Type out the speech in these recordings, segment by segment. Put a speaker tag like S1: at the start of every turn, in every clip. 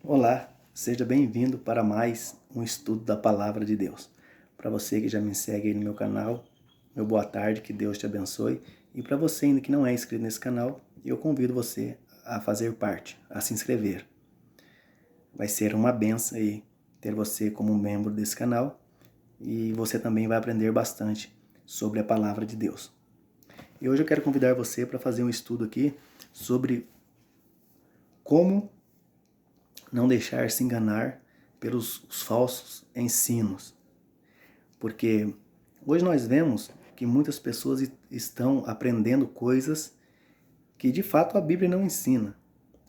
S1: Olá, seja bem-vindo para mais um estudo da Palavra de Deus. Para você que já me segue aí no meu canal, meu boa tarde, que Deus te abençoe. E para você ainda que não é inscrito nesse canal, eu convido você a fazer parte, a se inscrever. Vai ser uma benção aí ter você como membro desse canal e você também vai aprender bastante sobre a Palavra de Deus. E hoje eu quero convidar você para fazer um estudo aqui sobre como não deixar se enganar pelos falsos ensinos. Porque hoje nós vemos que muitas pessoas estão aprendendo coisas que de fato a Bíblia não ensina.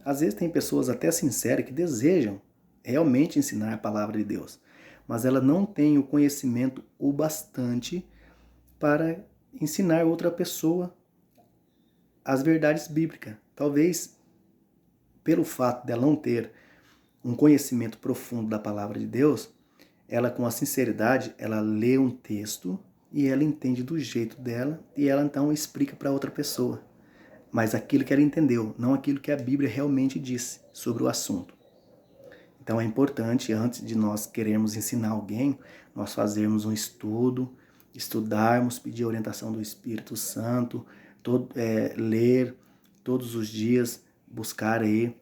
S1: Às vezes tem pessoas até sinceras que desejam realmente ensinar a palavra de Deus, mas ela não tem o conhecimento o bastante para ensinar outra pessoa as verdades bíblicas. Talvez pelo fato dela não ter um conhecimento profundo da palavra de Deus, ela com a sinceridade, ela lê um texto e ela entende do jeito dela e ela então explica para outra pessoa. Mas aquilo que ela entendeu, não aquilo que a Bíblia realmente disse sobre o assunto. Então é importante, antes de nós querermos ensinar alguém, nós fazermos um estudo, estudarmos, pedir a orientação do Espírito Santo, ler todos os dias, buscar aí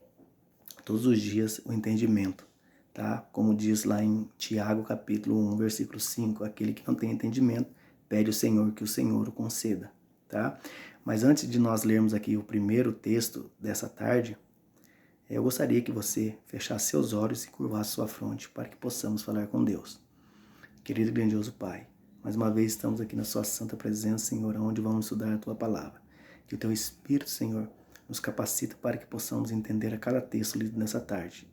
S1: todos os dias o entendimento, tá? Como diz lá em Tiago, capítulo 1, versículo 5, aquele que não tem entendimento, pede ao Senhor que o Senhor o conceda, tá? Mas antes de nós lermos aqui o primeiro texto dessa tarde, eu gostaria que você fechasse seus olhos e curvasse sua fronte para que possamos falar com Deus. Querido e grandioso Pai, mais uma vez estamos aqui na sua santa presença, Senhor, onde vamos estudar a tua palavra. Que o teu Espírito, Senhor, nos capacita para que possamos entender a cada texto lido nessa tarde.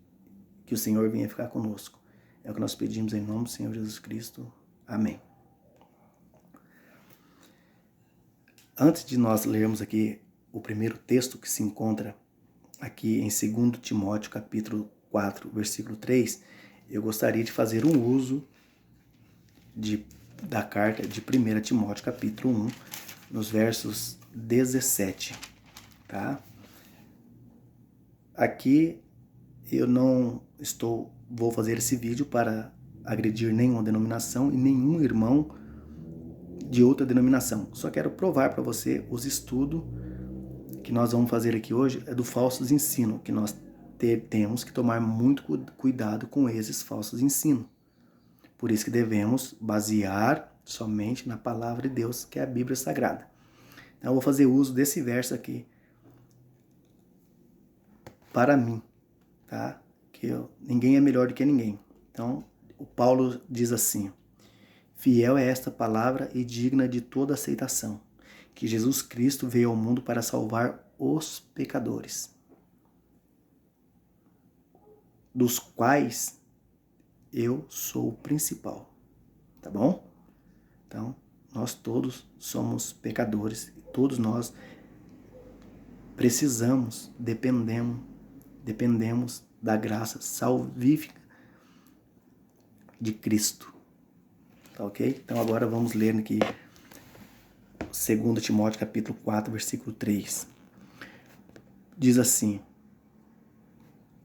S1: Que o Senhor venha ficar conosco. É o que nós pedimos em nome do Senhor Jesus Cristo. Amém. Antes de nós lermos aqui o primeiro texto que se encontra aqui em 2 Timóteo, capítulo 4, versículo 3, eu gostaria de fazer um uso da carta de 1 Timóteo, capítulo 1, nos versos 17, tá? Aqui eu não vou fazer esse vídeo para agredir nenhuma denominação e nenhum irmão de outra denominação. Só quero provar para você os estudos que nós vamos fazer aqui hoje é do falsos ensino, que nós temos que tomar muito cuidado com esses falsos ensinos. Por isso que devemos basear somente na palavra de Deus, que é a Bíblia Sagrada. Então eu vou fazer uso desse verso aqui para mim, tá? Ninguém é melhor do que ninguém. Então, o Paulo diz assim: fiel é esta palavra e digna de toda aceitação, que Jesus Cristo veio ao mundo para salvar os pecadores, dos quais eu sou o principal, tá bom? Então, nós todos somos pecadores, todos nós precisamos, dependemos da graça salvífica de Cristo, tá ok? Então agora vamos ler aqui 2 Timóteo capítulo 4, versículo 3. Diz assim,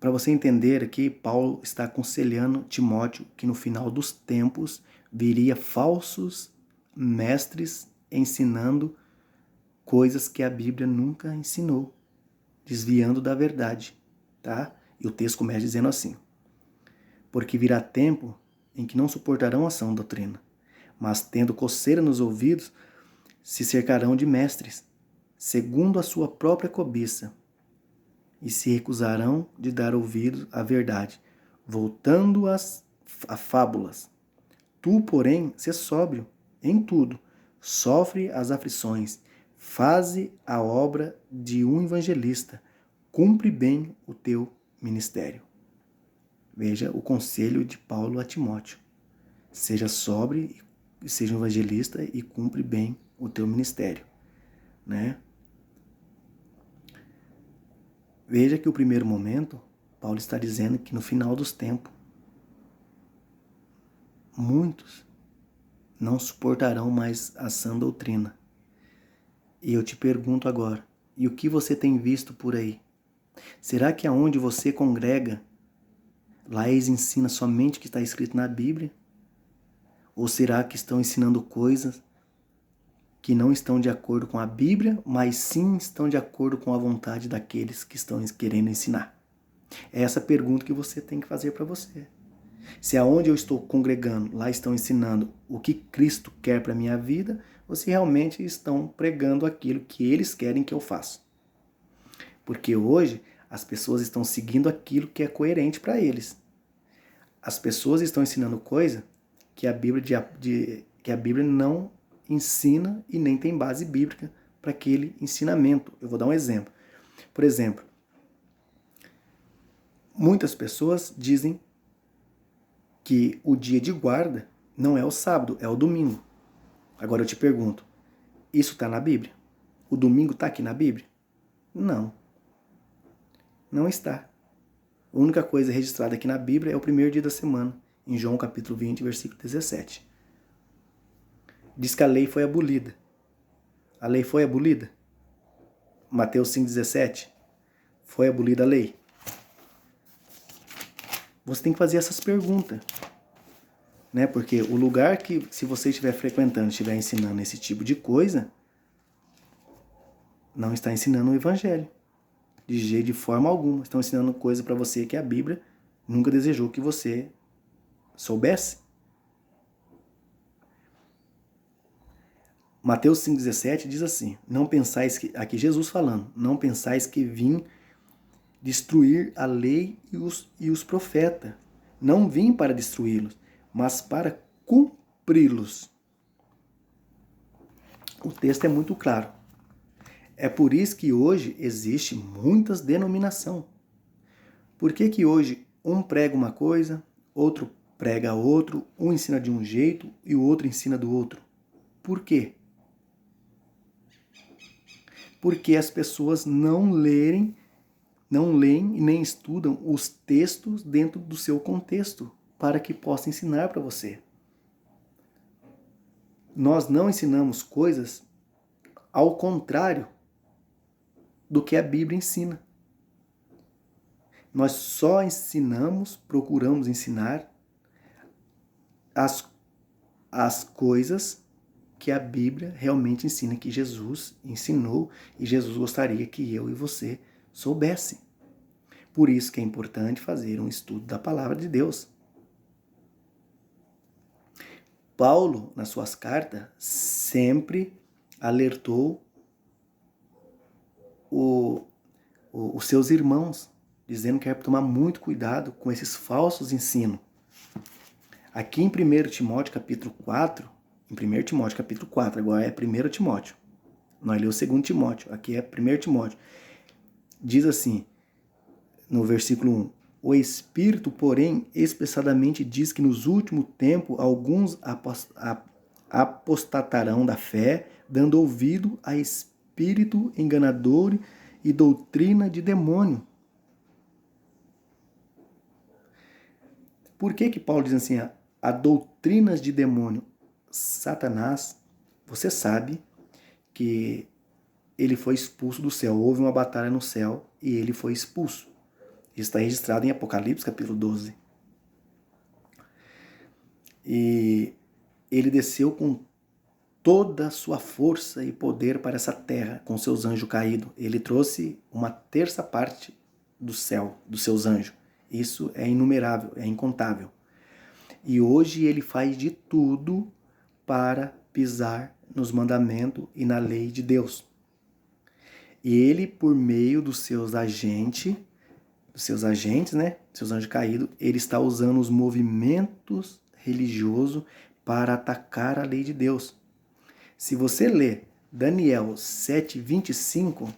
S1: para você entender aqui, Paulo está aconselhando Timóteo que no final dos tempos viria falsos mestres ensinando coisas que a Bíblia nunca ensinou, desviando da verdade, tá? E o texto começa dizendo assim: porque virá tempo em que não suportarão a sã doutrina, mas tendo coceira nos ouvidos, se cercarão de mestres, segundo a sua própria cobiça, e se recusarão de dar ouvidos à verdade, voltando a fábulas. Tu, porém, sê sóbrio em tudo, sofre as aflições, faze a obra de um evangelista, cumpre bem o teu ministério. Veja o conselho de Paulo a Timóteo. Seja sóbrio, seja um evangelista e cumpre bem o teu ministério, né? Veja que o primeiro momento, Paulo está dizendo que no final dos tempos, muitos não suportarão mais a sã doutrina. E eu te pergunto agora, e o que você tem visto por aí? Será que aonde você congrega, Lá eles ensinam somente o que está escrito na Bíblia? Ou será que estão ensinando coisas que não estão de acordo com a Bíblia, mas sim estão de acordo com a vontade daqueles que estão querendo ensinar? É essa pergunta que você tem que fazer para você. Se aonde eu estou congregando, lá estão ensinando o que Cristo quer para a minha vida, ou se realmente estão pregando aquilo que eles querem que eu faça. Porque hoje as pessoas estão seguindo aquilo que é coerente para eles. As pessoas estão ensinando coisa que a Bíblia não ensina e nem tem base bíblica para aquele ensinamento. Eu vou dar um exemplo. Por exemplo, muitas pessoas dizem que o dia de guarda não é o sábado, é o domingo. Agora eu te pergunto, isso está na Bíblia? O domingo está aqui na Bíblia? Não. Não está. A única coisa registrada aqui na Bíblia é o primeiro dia da semana, em João capítulo 20, versículo 17. Diz que a lei foi abolida. A lei foi abolida? Mateus 5,17. Foi abolida a lei? Você tem que fazer essas perguntas. Né? Porque o lugar que, se você estiver frequentando, estiver ensinando esse tipo de coisa, não está ensinando o Evangelho. De forma alguma. Estão ensinando coisa para você que a Bíblia nunca desejou que você soubesse. Mateus 5,17 diz assim, não pensais que, aqui Jesus falando, não pensais que vim destruir a lei e os profetas. Não vim para destruí-los, mas para cumpri-los. O texto é muito claro. É por isso que hoje existe muitas denominações. Por que hoje um prega uma coisa, outro prega outro, um ensina de um jeito e o outro ensina do outro? Por quê? Porque as pessoas não leem e nem estudam os textos dentro do seu contexto para que possa ensinar para você. Nós não ensinamos coisas ao contrário do que a Bíblia ensina. Nós só ensinamos, procuramos ensinar as coisas que a Bíblia realmente ensina, que Jesus ensinou e Jesus gostaria que eu e você soubesse. Por isso que é importante fazer um estudo da palavra de Deus. Paulo, nas suas cartas, sempre alertou os seus irmãos, dizendo que é para tomar muito cuidado com esses falsos ensinos. Aqui em 1 Timóteo capítulo 4, em 1 Timóteo capítulo 4, agora é 1 Timóteo. Nós lemos o 2 Timóteo, aqui é 1 Timóteo. Diz assim, no versículo 1, o Espírito, porém, expressadamente diz que nos últimos tempos alguns apostatarão da fé, dando ouvido a espírito enganador e doutrina de demônio. Por que Paulo diz assim, a doutrinas de demônio? Satanás, você sabe que ele foi expulso do céu. Houve uma batalha no céu e ele foi expulso. Isso está registrado em Apocalipse, capítulo 12. E ele desceu com toda a sua força e poder para essa terra, com seus anjos caídos. Ele trouxe uma terça parte do céu, dos seus anjos. Isso é inumerável, é incontável. E hoje ele faz de tudo para pisar nos mandamentos e na lei de Deus. E ele, por meio dos seus agentes, né? Seus anjos caídos, ele está usando os movimentos religiosos para atacar a lei de Deus. Se você ler Daniel 7:25,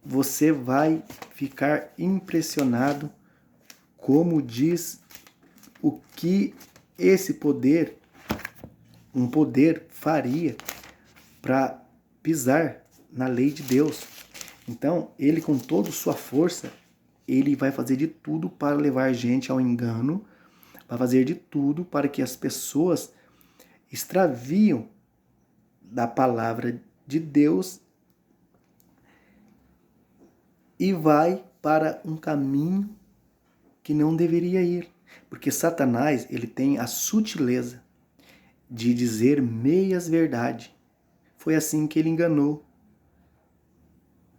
S1: você vai ficar impressionado como diz o que esse poder, um poder, faria para pisar na lei de Deus. Então, ele com toda a sua força, ele vai fazer de tudo para levar gente ao engano, vai fazer de tudo para que as pessoas extraviam da palavra de Deus e vai para um caminho que não deveria ir. Porque Satanás, ele tem a sutileza de dizer meias verdades. Foi assim que ele enganou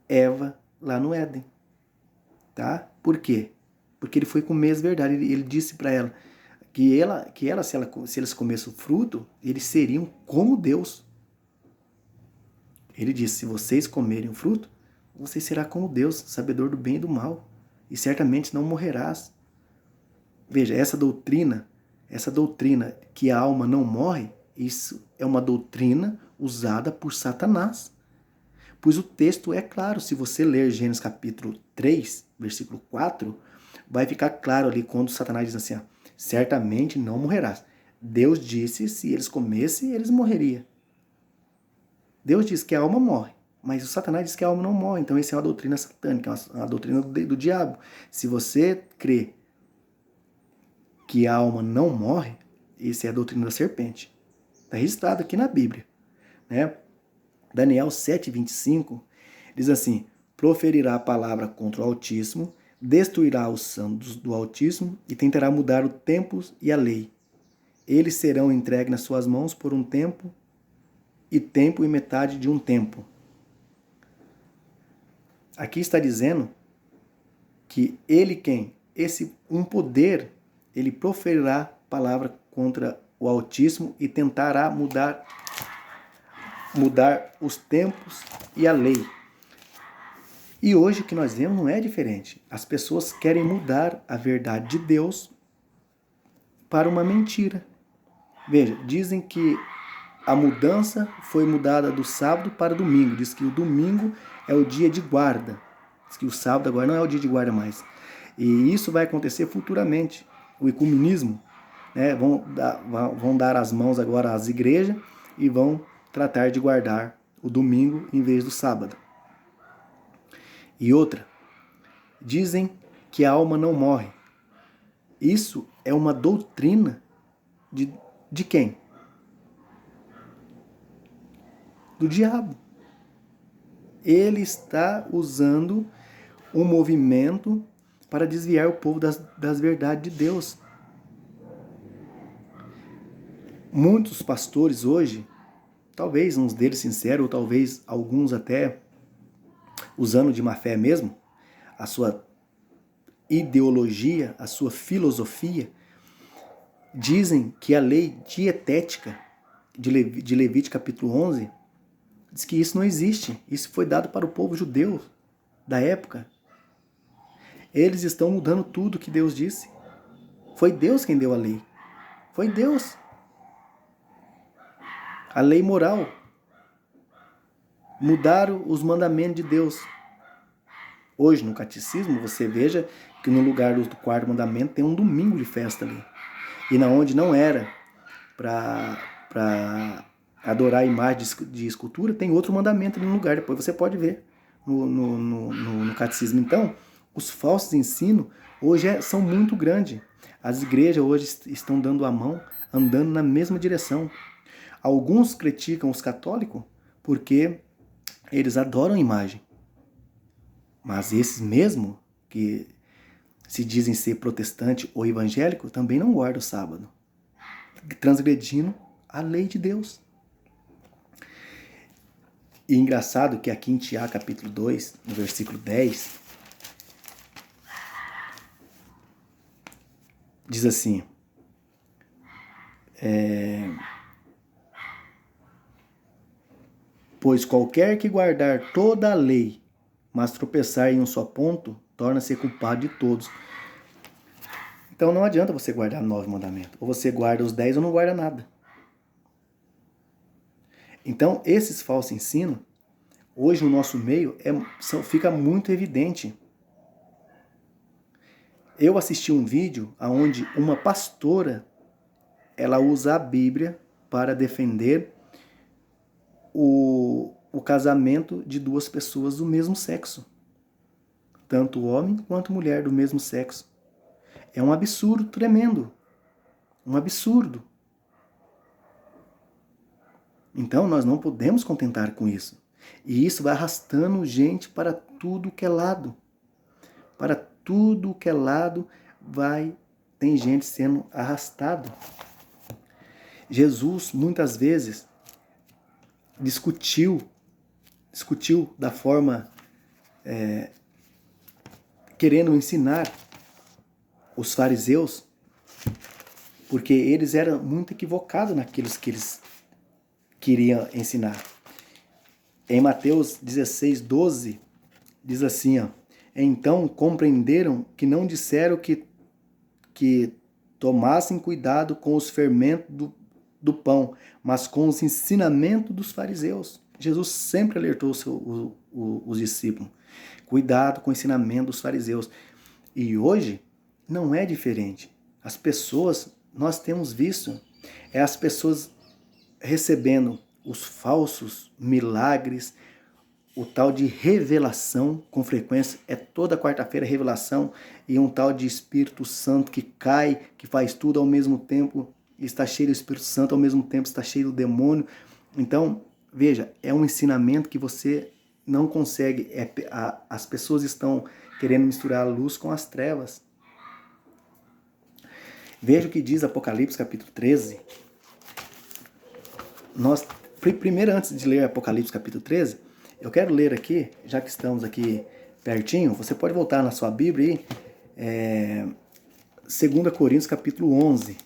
S1: Eva lá no Éden. Tá? Por quê? Porque ele foi com meias verdades. Ele disse para ela que se eles comessem o fruto, eles seriam como Deus. Ele disse: se vocês comerem o fruto, você será como Deus, sabedor do bem e do mal, e certamente não morrerás. Veja, essa doutrina que a alma não morre, isso é uma doutrina usada por Satanás. Pois o texto é claro, se você ler Gênesis capítulo 3, versículo 4, vai ficar claro ali quando Satanás diz assim: certamente não morrerás. Deus disse, se eles comessem, eles morreriam. Deus diz que a alma morre, mas o Satanás diz que a alma não morre. Então isso é uma doutrina satânica, uma doutrina do diabo. Se você crê que a alma não morre, isso é a doutrina da serpente. Está registrado aqui na Bíblia. Né? Daniel 7,25 diz assim: proferirá a palavra contra o Altíssimo, destruirá os santos do Altíssimo e tentará mudar o tempo e a lei. Eles serão entregues nas suas mãos por um tempo e metade de um tempo. Aqui está dizendo que ele um poder, ele proferirá palavra contra o Altíssimo e tentará mudar os tempos e a lei. E hoje o que nós vemos não é diferente. As pessoas querem mudar a verdade de Deus para uma mentira. Veja, dizem que a mudança foi mudada do sábado para o domingo. Diz que o domingo é o dia de guarda. Diz que o sábado agora não é o dia de guarda mais. E isso vai acontecer futuramente. O ecumenismo, né, vão dar as mãos agora às igrejas e vão tratar de guardar o domingo em vez do sábado. E outra, dizem que a alma não morre. Isso é uma doutrina de quem? Do diabo. Ele está usando um movimento para desviar o povo das verdades de Deus. Muitos pastores hoje, talvez uns deles sinceros, ou talvez alguns até usando de má fé mesmo, a sua ideologia, a sua filosofia, dizem que a lei dietética de Levítico capítulo 11 diz que isso não existe. Isso foi dado para o povo judeu da época. Eles estão mudando tudo que Deus disse. Foi Deus quem deu a lei. Foi Deus. A lei moral. Mudaram os mandamentos de Deus. Hoje, no catecismo, você veja que no lugar do quarto mandamento tem um domingo de festa ali. E na onde não era para adorar a imagem de escultura, tem outro mandamento ali no lugar. Depois você pode ver no catecismo. Então, os falsos ensinos hoje são muito grandes. As igrejas hoje estão dando a mão, andando na mesma direção. Alguns criticam os católicos porque eles adoram a imagem. Mas esses mesmo que se dizem ser protestante ou evangélico também não guardam o sábado, transgredindo a lei de Deus. E engraçado que aqui em Tiago capítulo 2, no versículo 10, diz assim: pois qualquer que guardar toda a lei, mas tropeçar em um só ponto, torna-se culpado de todos. Então não adianta você guardar 9 mandamentos. Ou você guarda os 10 ou não guarda nada. Então esses falsos ensinos, hoje no nosso meio, fica muito evidente. Eu assisti um vídeo onde uma pastora, ela usa a Bíblia para defender o casamento de duas pessoas do mesmo sexo. Tanto homem quanto mulher do mesmo sexo. É um absurdo tremendo. Um absurdo. Então nós não podemos contentar com isso. E isso vai arrastando gente para tudo que é lado. Para tudo que é lado, tem gente sendo arrastado. Jesus muitas vezes discutiu da forma querendo ensinar os fariseus, porque eles eram muito equivocados naquilo que eles queriam ensinar. Em Mateus 16, 12, diz assim, ó, então compreenderam que não disseram que tomassem cuidado com os fermentos do pão, mas com os ensinamentos dos fariseus. Jesus sempre alertou os discípulos. Cuidado com o ensinamento dos fariseus. E hoje não é diferente. As pessoas, nós temos visto, as pessoas recebendo os falsos milagres, o tal de revelação, com frequência, toda quarta-feira revelação, e um tal de Espírito Santo que cai, que faz tudo ao mesmo tempo, está cheio do Espírito Santo, ao mesmo tempo está cheio do demônio. Então, veja, é um ensinamento que você não consegue, as pessoas estão querendo misturar a luz com as trevas. Veja o que diz Apocalipse capítulo 13. Primeiro, antes de ler Apocalipse capítulo 13, eu quero ler aqui, já que estamos aqui pertinho, você pode voltar na sua Bíblia aí, 2 Coríntios capítulo 11.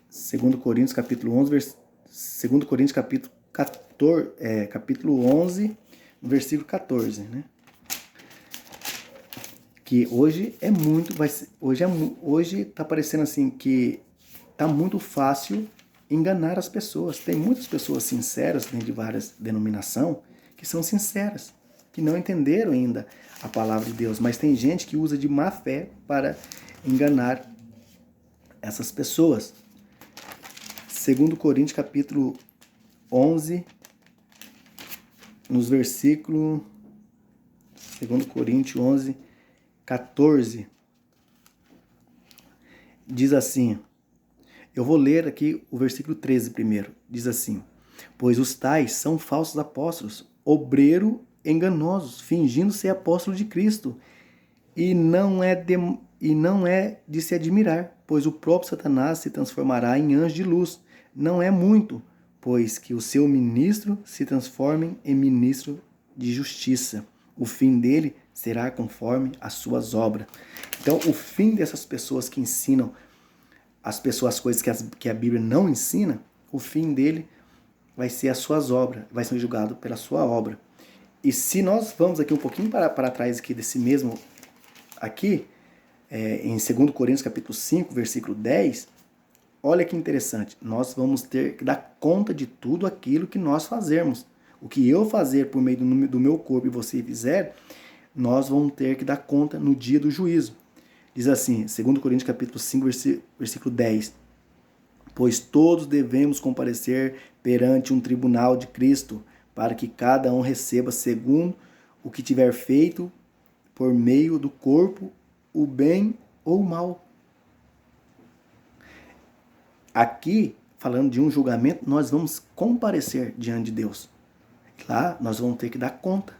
S1: 2 Coríntios capítulo 11, 2 Coríntios capítulo 11, no versículo 14, né? Que hoje é muito, hoje tá parecendo assim que tá muito fácil enganar as pessoas. Tem muitas pessoas sinceras dentro de várias denominações que são sinceras, que não entenderam ainda a palavra de Deus, mas tem gente que usa de má fé para enganar essas pessoas. 2 Coríntios capítulo 11, nos versículos 2 Coríntios 11, 14, diz assim, eu vou ler aqui o versículo 13 primeiro, diz assim, pois os tais são falsos apóstolos, obreiro enganosos, fingindo ser apóstolo de Cristo, e não é de se admirar, pois o próprio Satanás se transformará em anjo de luz. Não é muito, pois que o seu ministro se transforme em ministro de justiça. O fim dele será conforme as suas obras. Então, o fim dessas pessoas que ensinam as pessoas as coisas que a Bíblia não ensina, o fim dele vai ser as suas obras, vai ser julgado pela sua obra. E se nós vamos aqui um pouquinho para trás aqui desse mesmo aqui, em 2 Coríntios capítulo 5, versículo 10, olha que interessante, nós vamos ter que dar conta de tudo aquilo que nós fazermos. O que eu fazer por meio do meu corpo e você fizer, nós vamos ter que dar conta no dia do juízo. Diz assim, 2 Coríntios capítulo 5, versículo 10, pois todos devemos comparecer perante um tribunal de Cristo, para que cada um receba segundo o que tiver feito por meio do corpo, o bem ou o mal. Aqui, falando de um julgamento, nós vamos comparecer diante de Deus. Lá, nós vamos ter que dar conta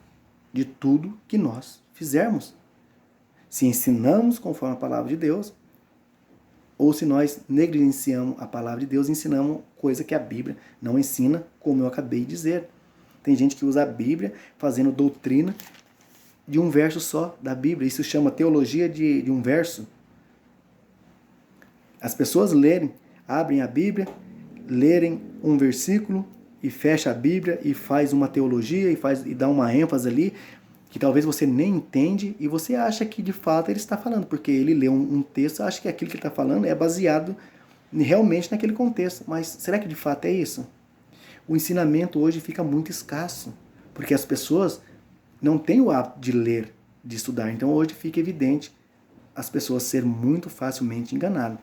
S1: de tudo que nós fizermos. Se ensinamos conforme a palavra de Deus, ou se nós negligenciamos a palavra de Deus, ensinamos coisa que a Bíblia não ensina, como eu acabei de dizer. Tem gente que usa a Bíblia fazendo doutrina de um verso só da Bíblia. Isso chama teologia de um verso. As pessoas abrem a Bíblia, lerem um versículo e fecha a Bíblia e faz uma teologia e dá uma ênfase ali que talvez você nem entende e você acha que de fato ele está falando, porque ele lê um texto, acha que aquilo que ele está falando é baseado realmente naquele contexto. Mas será que de fato é isso? O ensinamento hoje fica muito escasso, porque as pessoas não têm o hábito de ler, de estudar. Então hoje fica evidente as pessoas serem muito facilmente enganadas.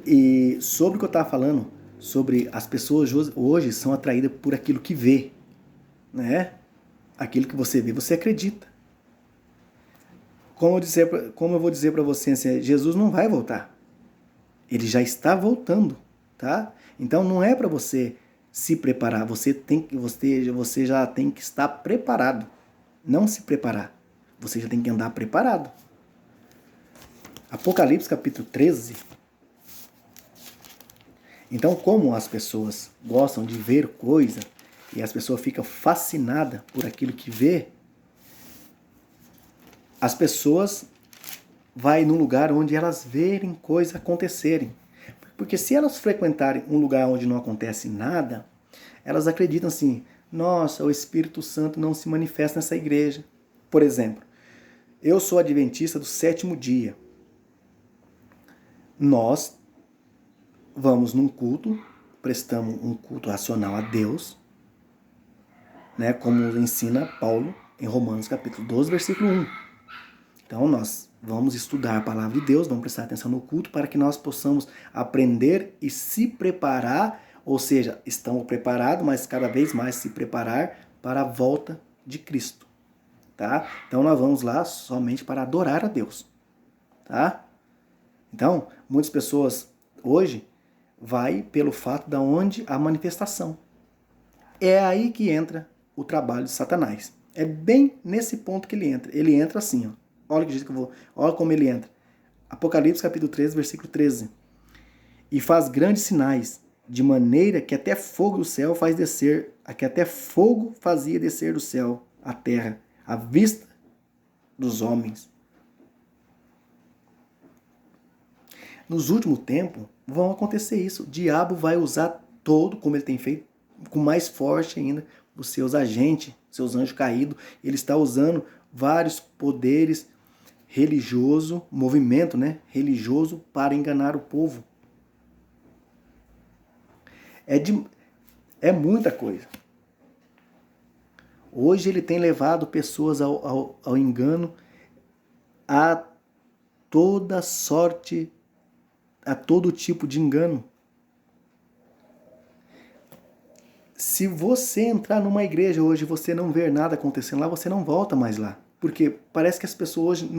S1: E sobre o que eu estava falando, sobre as pessoas hoje são atraídas por aquilo que vê, né? Aquilo que você vê, você acredita. Como eu vou dizer para você, assim, Jesus não vai voltar. Ele já está voltando, tá? Então não é para você se preparar, você já tem que estar preparado. Não se preparar, você já tem que andar preparado. Apocalipse capítulo 13. Então, como as pessoas gostam de ver coisa e as pessoas ficam fascinadas por aquilo que vê, as pessoas vai num lugar onde elas verem coisas acontecerem. Porque se elas frequentarem um lugar onde não acontece nada, elas acreditam assim, nossa, o Espírito Santo não se manifesta nessa igreja. Por exemplo, eu sou adventista do 7º dia. Nós vamos num culto, prestamos um culto racional a Deus, né, como ensina Paulo em Romanos capítulo 12, versículo 1. Então nós vamos estudar a palavra de Deus, vamos prestar atenção no culto para que nós possamos aprender e se preparar, ou seja, estamos preparados, mas cada vez mais se preparar para a volta de Cristo, tá? Então nós vamos lá somente para adorar a Deus, tá? Então, muitas pessoas hoje vai pelo fato da onde a manifestação. É aí que entra o trabalho de Satanás. É bem nesse ponto que ele entra. Ele entra assim, ó. Olha que jeito que eu vou. Olha como ele entra. Apocalipse capítulo 13, versículo 13. E faz grandes sinais, de maneira que até fogo do céu faz descer, que até fogo fazia descer do céu a terra, à vista dos homens. Nos últimos tempos, vão acontecer isso. O diabo vai usar todo, como ele tem feito, com mais forte ainda, os seus agentes, seus anjos caídos. Ele está usando vários poderes religioso, movimento, né, religioso para enganar o povo. É muita coisa. Hoje ele tem levado pessoas ao engano, a toda sorte, a todo tipo de engano. Se você entrar numa igreja hoje e você não ver nada acontecendo lá, você não volta mais lá. Porque parece que as pessoas hoje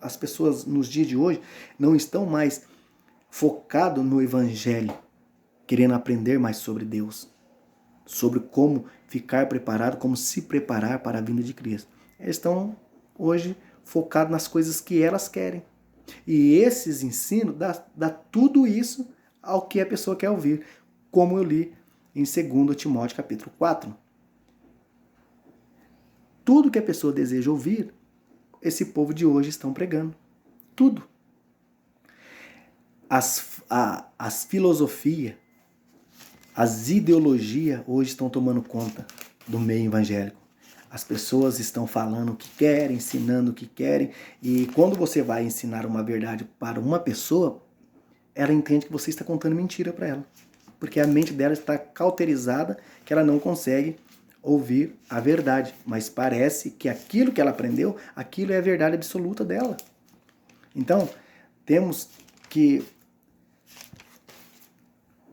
S1: as pessoas nos dias de hoje não estão mais focadas no evangelho, querendo aprender mais sobre Deus, sobre como ficar preparado, como se preparar para a vinda de Cristo. Eles estão hoje focados nas coisas que elas querem. E esses ensinos dá tudo isso ao que a pessoa quer ouvir, como eu li em 2 Timóteo capítulo 4. Tudo que a pessoa deseja ouvir, esse povo de hoje estão pregando. Tudo. As filosofias, as ideologias hoje estão tomando conta do meio evangélico. As pessoas estão falando o que querem, ensinando o que querem, e quando você vai ensinar uma verdade para uma pessoa, ela entende que você está contando mentira para ela. Porque a mente dela está cauterizada, que ela não consegue ouvir a verdade. Mas parece que aquilo que ela aprendeu, aquilo é a verdade absoluta dela. Então, temos que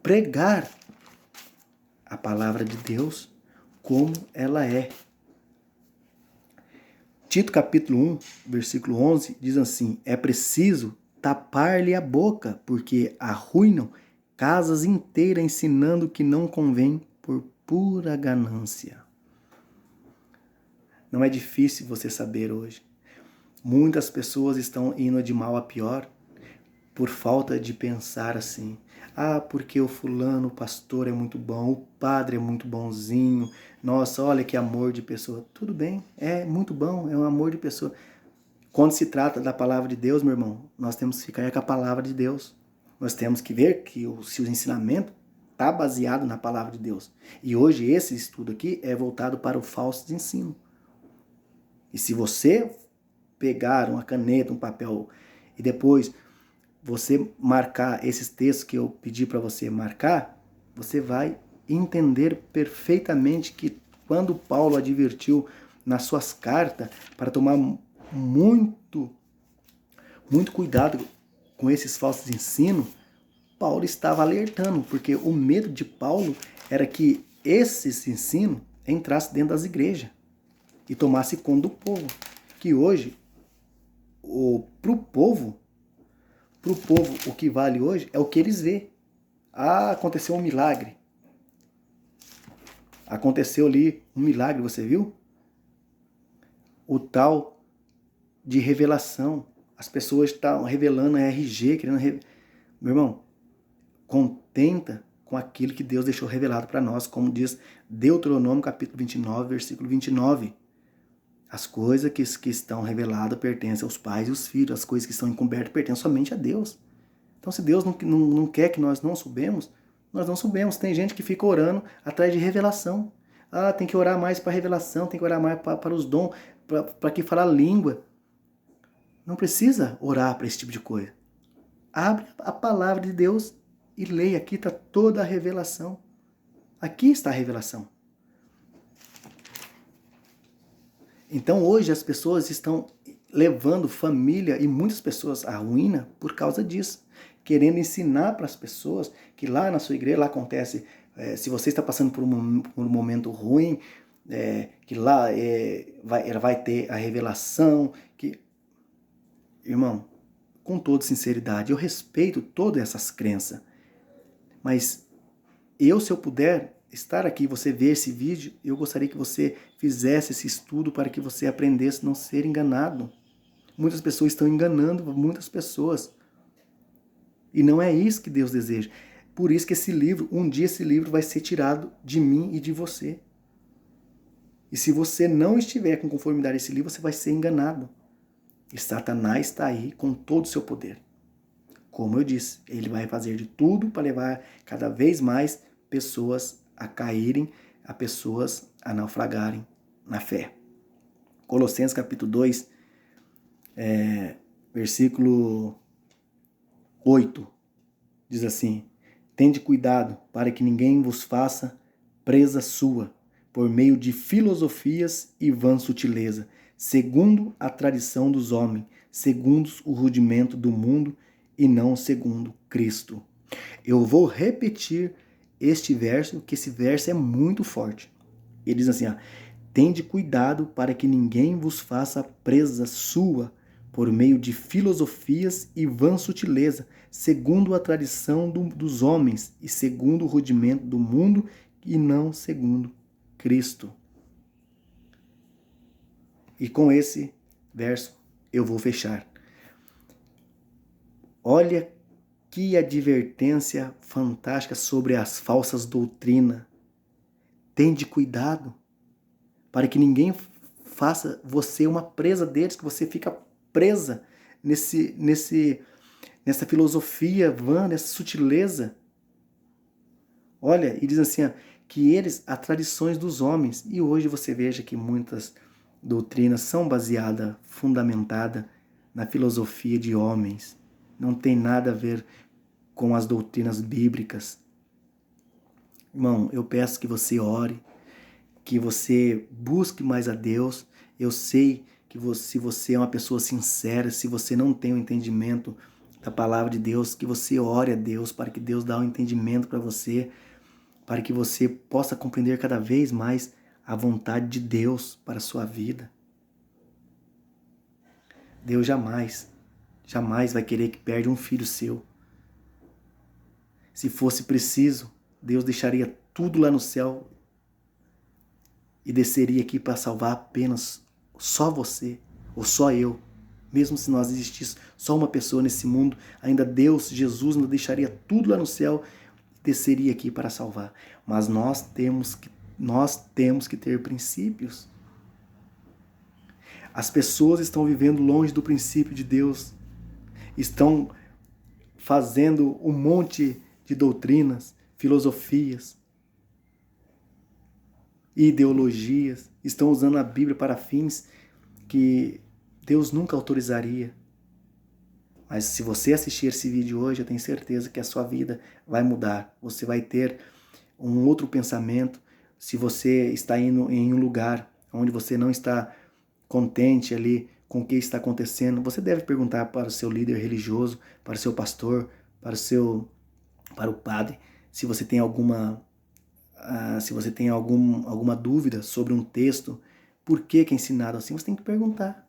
S1: pregar a palavra de Deus como ela é. Tito capítulo 1, versículo 11, diz assim: é preciso tapar-lhe a boca, porque arruinam casas inteiras ensinando que não convém por pura ganância. Não é difícil você saber hoje. Muitas pessoas estão indo de mal a pior por falta de pensar assim. Ah, porque o fulano, o pastor é muito bom, o padre é muito bonzinho. Nossa, olha que amor de pessoa. Tudo bem, é muito bom, é um amor de pessoa. Quando se trata da palavra de Deus, meu irmão, nós temos que ficar com a palavra de Deus. Nós temos que ver que se o ensinamento está baseado na palavra de Deus. E hoje esse estudo aqui é voltado para o falso ensino. E se você pegar uma caneta, um papel e depois você marcar esses textos que eu pedi para você marcar, você vai entender perfeitamente que quando Paulo advertiu nas suas cartas para tomar muito cuidado com esses falsos ensinos, Paulo estava alertando, porque o medo de Paulo era que esses ensinos entrassem dentro das igrejas e tomasse conta do povo. Que hoje, pro povo, o que vale hoje é o que eles vê. Ah, aconteceu um milagre. Aconteceu ali um milagre, você viu? O tal de revelação. As pessoas estão revelando a RG, Meu irmão, contenta com aquilo que Deus deixou revelado para nós, como diz Deuteronômio capítulo 29, versículo 29. As coisas que estão reveladas pertencem aos pais e aos filhos, as coisas que estão encobertas pertencem somente a Deus. Então, se Deus não quer que nós não soubemos, nós não soubemos. Tem gente que fica orando atrás de revelação. Ah, tem que orar mais para revelação, tem que orar mais para os dons, para que falar língua. Não precisa orar para esse tipo de coisa. Abre a palavra de Deus e leia. Aqui está toda a revelação. Aqui está a revelação. Então hoje as pessoas estão levando família e muitas pessoas à ruína por causa disso. Querendo ensinar para as pessoas que lá na sua igreja, lá acontece, se você está passando por um momento ruim, que lá ela vai ter a revelação. Irmão, com toda sinceridade, eu respeito todas essas crenças, mas se eu puder estar aqui, você ver esse vídeo, eu gostaria que você fizesse esse estudo para que você aprendesse a não ser enganado. Muitas pessoas estão enganando muitas pessoas. E não é isso que Deus deseja. Por isso que um dia esse livro vai ser tirado de mim e de você. E se você não estiver com conformidade a esse livro, você vai ser enganado. E Satanás está aí com todo o seu poder. Como eu disse, ele vai fazer de tudo para levar cada vez mais pessoas a caírem, a pessoas a naufragarem na fé. Colossenses capítulo 2, versículo 8, diz assim: tende cuidado para que ninguém vos faça presa sua, por meio de filosofias e vã sutileza, segundo a tradição dos homens, segundo o rudimento do mundo e não segundo Cristo. Eu vou repetir este verso, que esse verso é muito forte. Ele diz assim, tende cuidado para que ninguém vos faça presa sua, por meio de filosofias e vã sutileza, segundo a tradição dos homens e segundo o rudimento do mundo e não segundo Cristo. E com esse verso eu vou fechar. Olha que advertência fantástica sobre as falsas doutrinas. Tende cuidado para que ninguém faça você uma presa deles, que você fica presa nessa filosofia vã, nessa sutileza. Olha, e diz assim, que eles, as tradições dos homens, e hoje você veja que muitas doutrinas são baseadas, fundamentadas na filosofia de homens. Não tem nada a ver com as doutrinas bíblicas. Irmão, eu peço que você ore, que você busque mais a Deus. Eu sei que se você é uma pessoa sincera, se você não tem o entendimento da palavra de Deus, que você ore a Deus para que Deus dê um entendimento para você, para que você possa compreender cada vez mais a vontade de Deus para a sua vida. Deus jamais vai querer que perde um filho seu. Se fosse preciso, Deus deixaria tudo lá no céu e desceria aqui para salvar apenas só você ou só eu. Mesmo se nós existisse só uma pessoa nesse mundo, ainda Deus, Jesus, nos deixaria tudo lá no céu e desceria aqui para salvar. Mas nós temos que ter princípios. As pessoas estão vivendo longe do princípio de Deus. Estão fazendo um monte de doutrinas, filosofias, ideologias. Estão usando a Bíblia para fins que Deus nunca autorizaria. Mas se você assistir esse vídeo hoje, eu tenho certeza que a sua vida vai mudar. Você vai ter um outro pensamento. Se você está indo em um lugar onde você não está contente ali com o que está acontecendo, você deve perguntar para o seu líder religioso, para o seu pastor, para o padre, se você tem alguma dúvida sobre um texto, por que é ensinado assim, você tem que perguntar.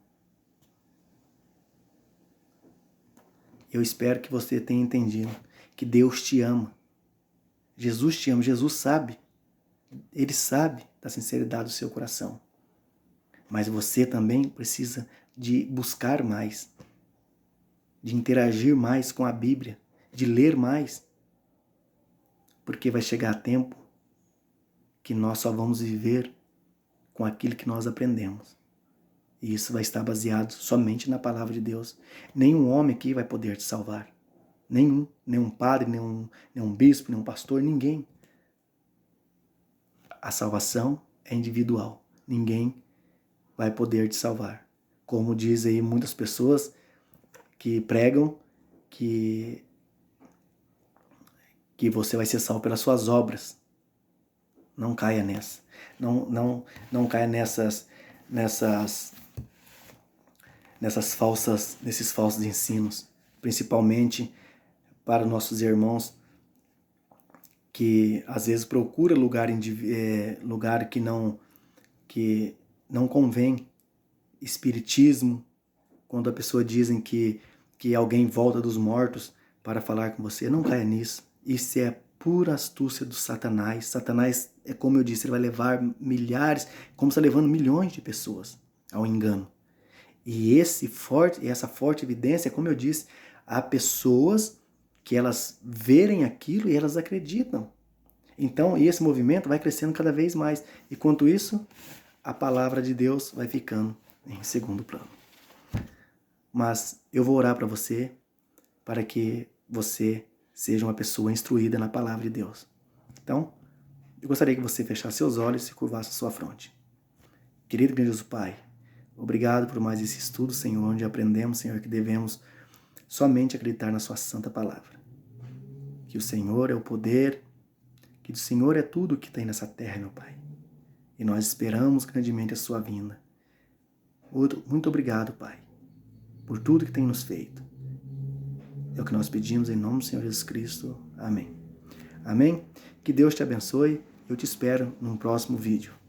S1: Eu espero que você tenha entendido que Deus te ama. Jesus te ama, Jesus sabe. Ele sabe da sinceridade do seu coração. Mas você também precisa de buscar mais. de interagir mais com a Bíblia, de ler mais, porque vai chegar tempo que nós só vamos viver com aquilo que nós aprendemos. E isso vai estar baseado somente na palavra de Deus. Nenhum homem aqui vai poder te salvar. Nenhum padre, nenhum bispo, nenhum pastor, ninguém. A salvação é individual. Ninguém vai poder te salvar. Como diz aí muitas pessoas que pregam que você vai ser salvo pelas suas obras. Não caia nessa. Não caia nesses falsos ensinos, principalmente para nossos irmãos que às vezes procura lugar que não convém, espiritismo, quando a pessoa dizem que alguém volta dos mortos para falar com você. Não caia nisso. Isso é pura astúcia do Satanás. Satanás, é como eu disse, ele vai levar milhares, como está levando milhões de pessoas ao engano. E essa forte evidência, como eu disse, há pessoas que elas verem aquilo e elas acreditam. Então, esse movimento vai crescendo cada vez mais. E quanto isso, a palavra de Deus vai ficando em segundo plano. Mas eu vou orar para você, para que você seja uma pessoa instruída na palavra de Deus. Então, eu gostaria que você fechasse seus olhos e curvasse a sua fronte. Querido grandioso Pai, obrigado por mais esse estudo, Senhor, onde aprendemos, Senhor, que devemos somente acreditar na sua santa palavra. Que o Senhor é o poder, que o Senhor é tudo que tem nessa terra, meu Pai. E nós esperamos grandemente a sua vinda. Muito obrigado, Pai, por tudo que tem nos feito. É o que nós pedimos em nome do Senhor Jesus Cristo. Amém. Amém? Que Deus te abençoe. Eu te espero num próximo vídeo.